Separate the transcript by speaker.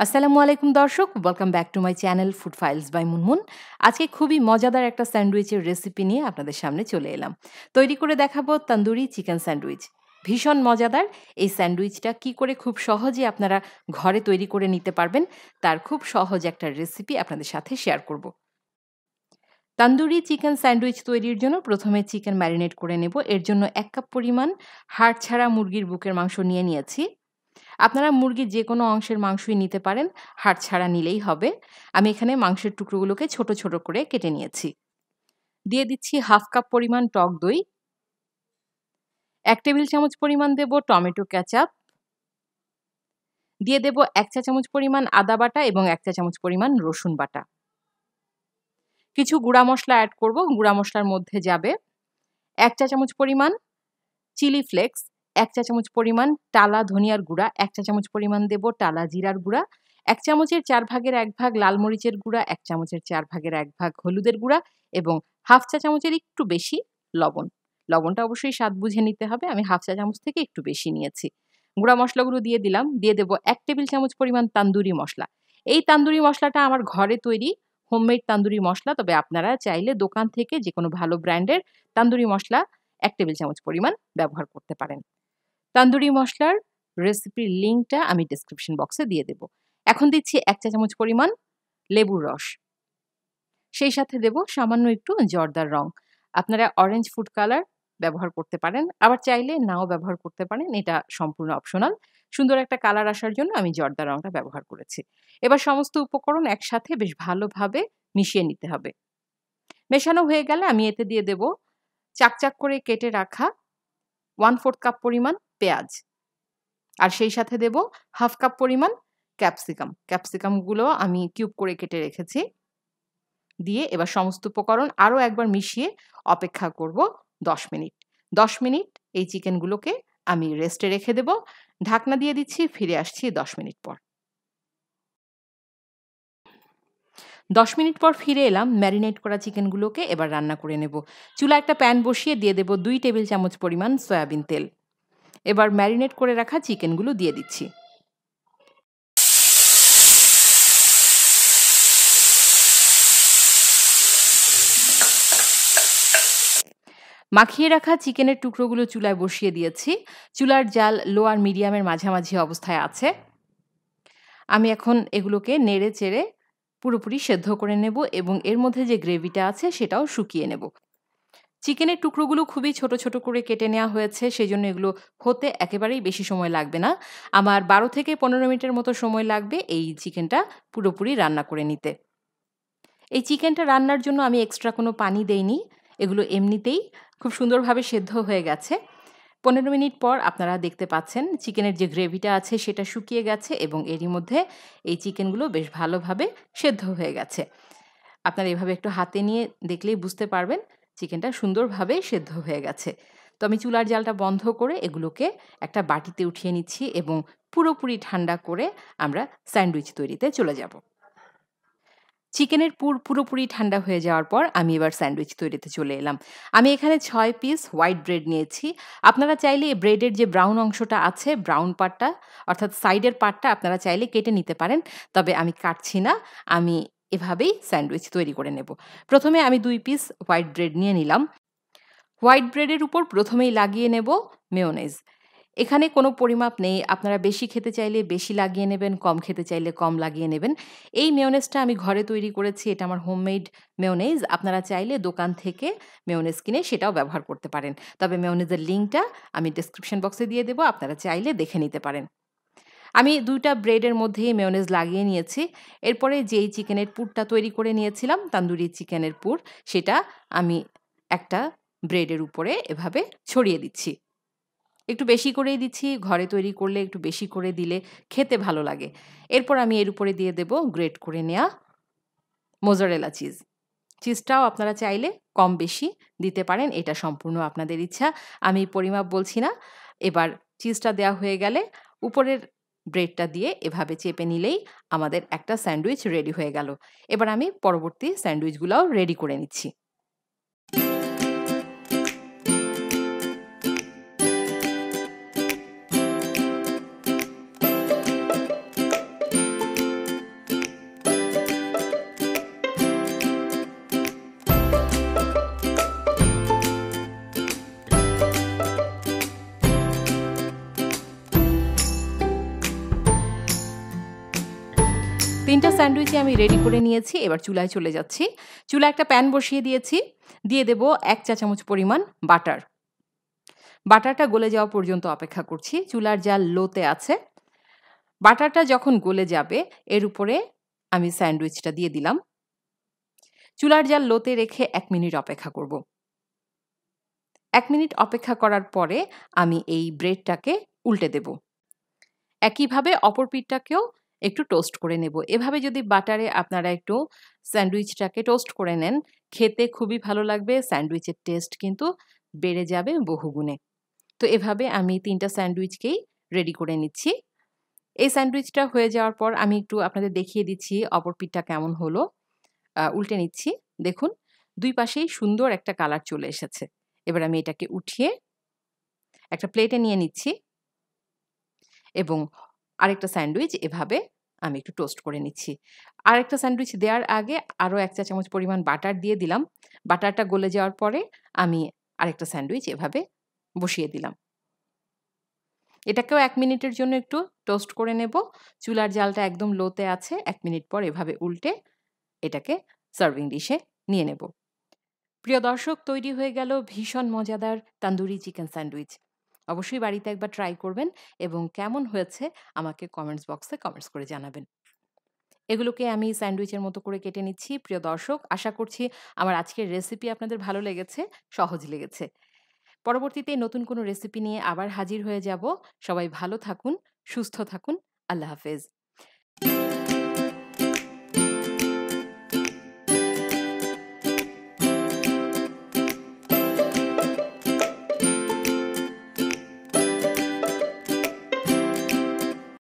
Speaker 1: আসসালামু আলাইকুম দর্শক, welcome back to my channel food files by Munmun. আজকে খুবই মজাদার একটা স্যান্ডউইচের রেসিপি নিয়ে আপনাদের সামনে চলে এলাম। তৈরি করে দেখাবো তন্দুরি চিকেন স্যান্ডউইচ। ভীষণ মজাদার এই স্যান্ডউইচটা কি করে খুব সহজে আপনারা ঘরে তৈরি করে নিতে পারবেন, তার খুব সহজ একটা রেসিপি আপনাদের সাথে শেয়ার করব। তন্দুরি চিকেন স্যান্ডউইচ তৈরির জন্য প্রথমে চিকেন ম্যারিনেট করে নেব। এর জন্য ১ কাপ পরিমাণ হাড় ছাড়া মুরগির বুকের মাংস নিয়েছি। আপনারা মুরগির যেকোনো অংশের মাংসই নিতে পারেন, হাড় ছাড়া নিলেই হবে। আমি এখানে মাংসের টুকরোগুলোকে ছোট, ছোট করে কেটে নিয়েছি। দিয়ে দিচ্ছি 1/2 কাপ পরিমাণ টক দই। ১ টেবিল চামচ পরিমাণ দেব টমেটো কেচাপ। দিয়ে দেব ১ চা চামচ পরিমাণ আদা বাটা এবং ১ চা চামচ পরিমাণ রসুন বাটা। কিছু গুঁড়া মসলা এড করব। গুঁড়া মসলার মধ্যে যাবে ১ চা চামচ পরিমাণ চিলি ফ্লেক্স, ১ চা চামচ পরিমাণ টালা ধনিয়ার গুঁড়া, ১ চা চামচ পরিমাণ দেব টালা জিরার গুঁড়া, ১ চামচের ৪ ভাগের ১ ভাগ লাল মরিচের গুঁড়া, ১ চামচের ৪ ভাগের ১ ভাগ হলুদের গুঁড়া এবং 1/2 চা চামচের একটু বেশি লবণ। লবণটা অবশ্যই স্বাদ বুঝে নিতে হবে। আমি 1/2 চা চামচ থেকে একটু বেশি নিয়েছি। গুঁড়া মসলাগুলো দিয়ে দিলাম। দিয়ে দেব ১ টেবিল চামচ পরিমাণ তান্দুরি মসলা। এই তান্দুরি মসলাটা আমার ঘরে তৈরি হোমমেড তান্দুরি মসলা। তবে আপনারা চাইলে দোকান থেকে যেকোনো ভালো ব্র্যান্ডের তান্দুরি মসলা ১ টেবিল চামচ পরিমাণ ব্যবহার করতে পারেন। তান্দুরি মসলার রেসিপির লিঙ্কটা আমি ডেসক্রিপশন বক্সে দিয়ে দেব। এখন দিচ্ছি ১ চা চামচ পরিমাণ লেবুর রস। সেই সাথে দেব সামান্য একটু জর্দার রং। আপনারা অরেঞ্জ ফুড কালার ব্যবহার করতে পারেন, আবার চাইলে নাও ব্যবহার করতে পারেন। এটা সম্পূর্ণ অপশনাল। সুন্দর একটা কালার আসার জন্য আমি জর্দার রংটা ব্যবহার করেছি। এবার সমস্ত উপকরণ একসাথে বেশ ভালোভাবে মিশিয়ে নিতে হবে। মেশানো হয়ে গেলে আমি এতে দিয়ে দেব চাকচাক করে কেটে রাখা 1/4 কাপ পরিমাণ পেঁয়াজ। আর সেই সাথে দেব 1/2 কাপ পরিমাণ ক্যাপসিকাম। ক্যাপসিকামগুলো আমি কিউব করে কেটে রেখেছি। দিয়ে এবার সমস্ত উপকরণ আরও একবার মিশিয়ে অপেক্ষা করব ১০ মিনিট। ১০ মিনিট এই চিকেনগুলোকে আমি রেস্টে রেখে দেব। ঢাকনা দিয়ে দিচ্ছি, ফিরে আসছি ১০ মিনিট পর। ১০ মিনিট পর ফিরে এলাম। ম্যারিনেট করা চিকেনগুলোকে এবার রান্না করে নেব। চুলায় একটা প্যান বসিয়ে দিয়ে দেব ২ টেবিল চামচ পরিমাণ সয়াবিন তেল। এবার ম্যারিনেট করে রাখা চিকেনগুলো দিয়ে দিচ্ছি। মাখিয়ে রাখা চিকেনের টুকরোগুলো চুলায় বসিয়ে দিয়েছি। চুলার জাল লো আর মিডিয়ামের মাঝামাঝি অবস্থায় আছে। আমি এখন এগুলোকে নেড়ে চেড়ে পুরোপুরি সেদ্ধ করে নেব এবং এর মধ্যে যে গ্রেভিটা আছে সেটাও শুকিয়ে নেব। চিকেনের টুকরোগুলো খুবই ছোট, ছোট করে কেটে নেওয়া হয়েছে, সেজন্য এগুলো হতে একেবারেই বেশি সময় লাগবে না। আমার ১২ থেকে ১৫ মিনিটের মতো সময় লাগবে এই চিকেনটা পুরোপুরি রান্না করে নিতে। এই চিকেনটা রান্নার জন্য আমি এক্সট্রা কোনো পানি দেইনি। এগুলো এমনিতেই খুব সুন্দরভাবে সেদ্ধ হয়ে গেছে। ১৫ মিনিট পর আপনারা দেখতে পাচ্ছেন চিকেনের যে গ্রেভিটা আছে সেটা শুকিয়ে গেছে এবং এরই মধ্যে এই চিকেনগুলো বেশ ভালোভাবে সেদ্ধ হয়ে গেছে। আপনারা এভাবে একটু হাতে নিয়ে দেখলেই বুঝতে পারবেন চিকেনটা সুন্দরভাবে সেদ্ধ হয়ে গেছে। তো আমি চুলার জালটা বন্ধ করে এগুলোকে একটা বাটিতে উঠিয়ে নিচ্ছি এবং পুরোপুরি ঠান্ডা করে আমরা স্যান্ডউইচ তৈরিতে চলে যাব। চিকেনের পুর পুরোপুরি ঠান্ডা হয়ে যাওয়ার পর আমি এবার স্যান্ডউইচ তৈরিতে চলে এলাম। আমি এখানে ৬ পিস হোয়াইট ব্রেড নিয়েছি। আপনারা চাইলে ব্রেডের যে ব্রাউন অংশটা আছে, ব্রাউন পার্টটা অর্থাৎ সাইডের পার্টটা আপনারা চাইলে কেটে নিতে পারেন। তবে আমি কাটছি না। আমি এভাবেই স্যান্ডউইচ তৈরি করে নেব। প্রথমে আমি ২ পিস হোয়াইট ব্রেড নিয়ে নিলাম। হোয়াইট ব্রেডের উপর প্রথমেই লাগিয়ে নেব মেয়োনেজ। এখানে কোনো পরিমাপ নেই। আপনারা বেশি খেতে চাইলে বেশি লাগিয়ে নেবেন, কম খেতে চাইলে কম লাগিয়ে নেবেন। এই মেয়োনেজটা আমি ঘরে তৈরি করেছি। এটা আমার হোমমেড মেয়োনেজ। আপনারা চাইলে দোকান থেকে মেয়োনেজ কিনে সেটাও ব্যবহার করতে পারেন। তবে মেয়োনেজের লিঙ্কটা আমি ডেসক্রিপশন বক্সে দিয়ে দেব। আপনারা চাইলে দেখে নিতে পারেন। আমি ২ টা ব্রেডের মধ্যেই মেয়োনেজ লাগিয়ে নিয়েছি। এরপরে যেই চিকেনের পুরটা তৈরি করে নিয়েছিলাম, তান্দুরি চিকেনের পুর, সেটা আমি একটা ব্রেডের উপরে এভাবে ছড়িয়ে দিচ্ছি। একটু বেশি করেই দিচ্ছি। ঘরে তৈরি করলে একটু বেশি করে দিলে খেতে ভালো লাগে। এরপর আমি এর উপরে দিয়ে দেব গ্রেট করে নেওয়া মোজারেলা চিজ। চিজটাও আপনারা চাইলে কম বেশি দিতে পারেন। এটা সম্পূর্ণ আপনাদের ইচ্ছা। আমি পরিমাপ বলছি না। এবার চিজটা দেওয়া হয়ে গেলে উপরের ব্রেডটা দিয়ে এভাবে চেপে নিলেই আমাদের একটা স্যান্ডউইচ রেডি হয়ে গেল। এবার আমি পরবর্তী স্যান্ডউইচগুলাও রেডি করে নিচ্ছি। 3টা স্যান্ডউইচই আমি রেডি করে নিয়েছি। এবার চুলায় চলে যাচ্ছি। চুলায় একটা প্যান বসিয়ে দিয়েছি। দিয়ে দেব ১ চা চামচ পরিমাণ বাটার। বাটারটা গলে যাওয়া পর্যন্ত অপেক্ষা করছি। চুলার জাল লোতে আছে। বাটারটা যখন গলে যাবে এর উপরে আমি স্যান্ডউইচটা দিয়ে দিলাম। চুলার জাল লোতে রেখে ১ মিনিট অপেক্ষা করব। ১ মিনিট অপেক্ষা করার পরে আমি এই ব্রেডটাকে উল্টে দেব। একইভাবে অপর পিঠটাকেও একটু টোস্ট করে নেব। এভাবে যদি বাটারে আপনারা একটু স্যান্ডউইচটাকে টোস্ট করে নেন, খেতে খুবই ভালো লাগবে। স্যান্ডউইচের টেস্ট কিন্তু বেড়ে যাবে বহুগুণে। তো এভাবে আমি ৩টা স্যান্ডউইচকেই রেডি করে নিচ্ছি। এই স্যান্ডউইচটা হয়ে যাওয়ার পর আমি একটু আপনাদের দেখিয়ে দিচ্ছি অপর পিঠটা কেমন হলো। উল্টে নিচ্ছি। দেখুন ২ পাশেই সুন্দর একটা কালার চলে এসেছে। এবার আমি এটাকে উঠিয়ে একটা প্লেটে নিয়ে নিচ্ছি এবং আরেকটা স্যান্ডউইচ এভাবে আমি একটু টোস্ট করে নিচ্ছি। আরেকটা স্যান্ডউইচ দেওয়ার আগে আরও ১ চা চামচ পরিমাণ বাটার দিয়ে দিলাম। বাটারটা গলে যাওয়ার পরে আমি আরেকটা স্যান্ডউইচ এভাবে বসিয়ে দিলাম। এটাকেও ১ মিনিটের জন্য একটু টোস্ট করে নেব। চুলার জালটা একদম লোতে আছে। ১ মিনিট পর এভাবে উল্টে এটাকে সার্ভিং ডিশে নিয়ে নেব। প্রিয় দর্শক, তৈরি হয়ে গেল ভীষণ মজাদার তান্দুরি চিকেন স্যান্ডউইচ। অবশ্যই বাড়িতে একবার ট্রাই করবেন এবং কেমন হয়েছে আমাকে কমেন্টস বক্সে কমেন্টস করে জানাবেন। এগুলোকে আমি স্যান্ডউইচের মতো করে কেটে নিচ্ছি। প্রিয় দর্শক, আশা করছি আমার আজকের রেসিপি আপনাদের ভালো লেগেছে, সহজ লেগেছে। পরবর্তীতে নতুন কোনো রেসিপি নিয়ে আবার হাজির হয়ে যাব। সবাই ভালো থাকুন, সুস্থ থাকুন। আল্লাহ হাফেজ।